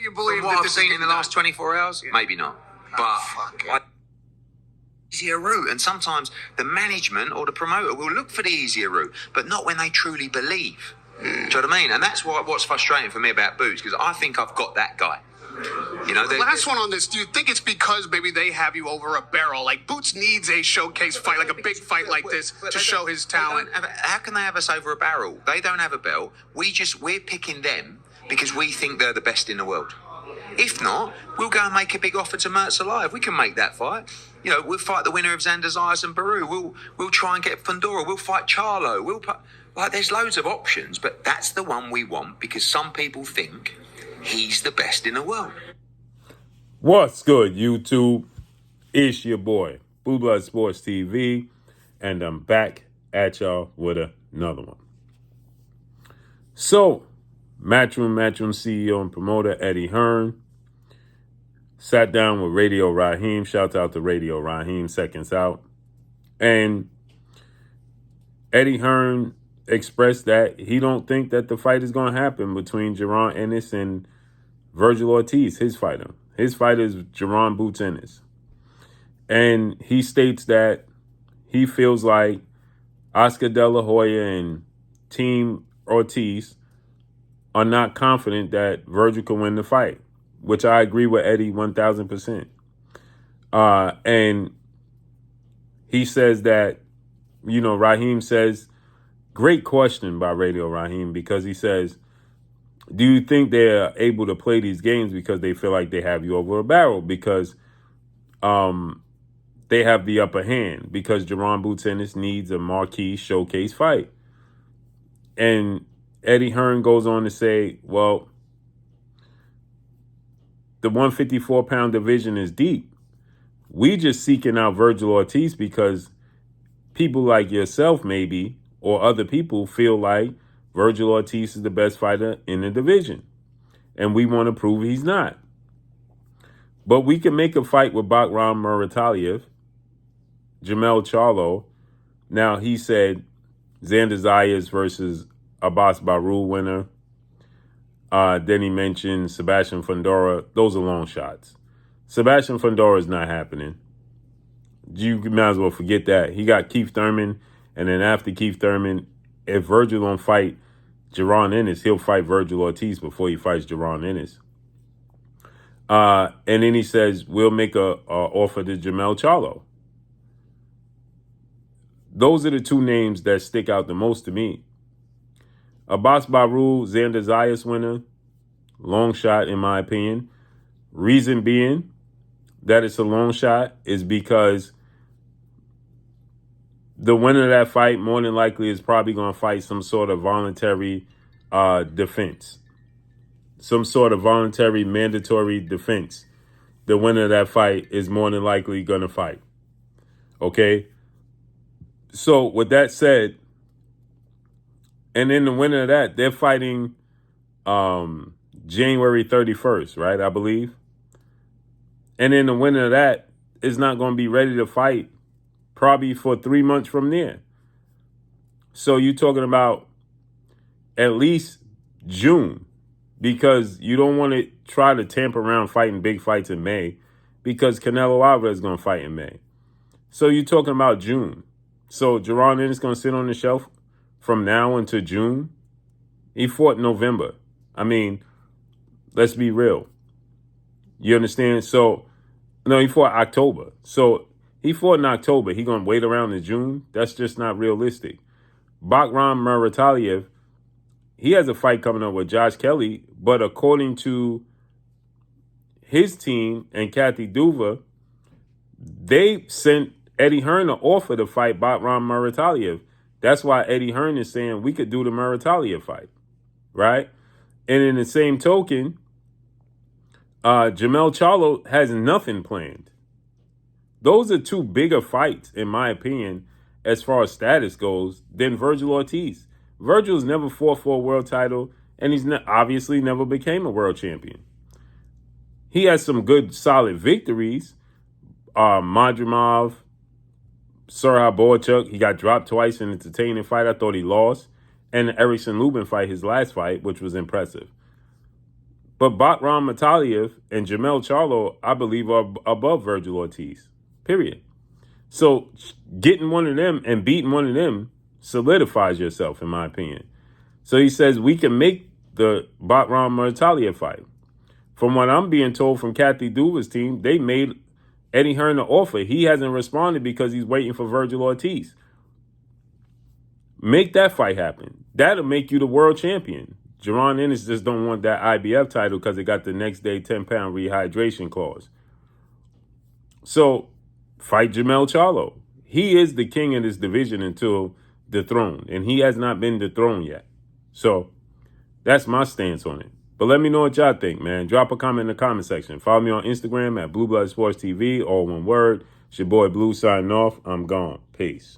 you believe from what I've seen in the last 24 hours? Yeah. Maybe not. But easier route, and sometimes the management or the promoter will look for the easier route, but not when they truly believe. Do you know what I mean? And that's what's frustrating for me about Boots, because I think I've got that guy. You know, last one on this. Do you think it's because maybe they have you over a barrel? Like Boots needs a showcase fight, like a big fight like this, to show his talent. How can they have us over a barrel? They don't have a belt. We're picking them because we think they're the best in the world. If not, we'll go and make a big offer to Mertz Alive. We can make that fight. You know, we'll fight the winner of Xander Zayas and Baru. We'll try and get Fundora. We'll fight Charlo. There's loads of options, but that's the one we want because some people think he's the best in the world. What's good, YouTube? It's your boy, Blue Blood Sports TV, and I'm back at y'all with another one. So, Matchroom CEO and promoter Eddie Hearn sat down with Radio Raheem. Shout out to Radio Raheem, seconds out. And Eddie Hearn expressed that he don't think that the fight is going to happen between Jaron Ennis and Vergil Ortiz, his fighter. His fighter is Jaron Boots Ennis. And he states that he feels like Oscar De La Hoya and Team Ortiz are not confident that Vergil can win the fight, which I agree with Eddie 1,000%. And he says that, you know, Raheem says, great question by Radio Raheem, because he says, do you think they're able to play these games because they feel like they have you over a barrel? Because they have the upper hand, because Jaron Boots Ennis needs a marquee showcase fight. And Eddie Hearn goes on to say, well, the 154-pound division is deep. We just seeking out Vergil Ortiz because people like yourself maybe, or other people, feel like Vergil Ortiz is the best fighter in the division. And we want to prove he's not. But we can make a fight with Bakhram Murataliev, Jamel Charlo. Now, he said Xander Zayas versus Abbas Baru winner. Then he mentioned Sebastian Fundora. Those are long shots. Sebastian Fundora is not happening. You might as well forget that. He got Keith Thurman. And then after Keith Thurman, if Vergil don't fight Jaron Ennis, he'll fight Vergil Ortiz before he fights Jaron Ennis. And then he says, we'll make a offer to Jamel Charlo. Those are the two names that stick out the most to me. Abbas Baru, Xander Zayas winner, long shot in my opinion. Reason being that it's a long shot is because the winner of that fight more than likely is probably going to fight some sort of voluntary defense. Some sort of voluntary mandatory defense. The winner of that fight is more than likely going to fight. Okay? So with that said, and then the winner of that, they're fighting January 31st, right? I believe. And then the winner of that is not going to be ready to fight probably for 3 months from there. So you're talking about at least June, because you don't want to try to tamper around fighting big fights in May, because Canelo Alvarez is going to fight in May. So you're talking about June. So Jaron Ennis is going to sit on the shelf from now until June. He fought in November. I mean, let's be real. You understand? So, no, he fought October. So he fought in October. He going to wait around in June? That's just not realistic. Bakhram Murataliev, he has a fight coming up with Josh Kelly, but according to his team and Kathy Duva, they sent Eddie Hearn an offer to fight Bakhram Murataliev. That's why Eddie Hearn is saying we could do the Murataliev fight, right? And in the same token, Jamel Charlo has nothing planned. Those are two bigger fights, in my opinion, as far as status goes, than Vergil Ortiz. Vergil's never fought for a world title, and he's obviously never became a world champion. He has some good, solid victories. Madrimov, Serha Boachuk, he got dropped twice in an entertaining fight. I thought he lost. And the Erickson Lubin fight, his last fight, which was impressive. But Bakhram Mataliev and Jamel Charlo, I believe, are above Vergil Ortiz. Period. So getting one of them and beating one of them solidifies yourself, in my opinion. So he says we can make the Bakhram Mataliev fight. From what I'm being told from Kathy Duva's team, they made Eddie Hearn an offer. He hasn't responded because he's waiting for Vergil Ortiz. Make that fight happen. That'll make you the world champion. Ennis just don't want that IBF title because it got the next day 10-pound rehydration clause. So fight Jamel Charlo. He is the king of this division until dethroned, and he has not been dethroned yet. So that's my stance on it. But let me know what y'all think, man. Drop a comment in the comment section. Follow me on Instagram at Blue Blood Sports TV, all one word. It's your boy Blue signing off. I'm gone. Peace.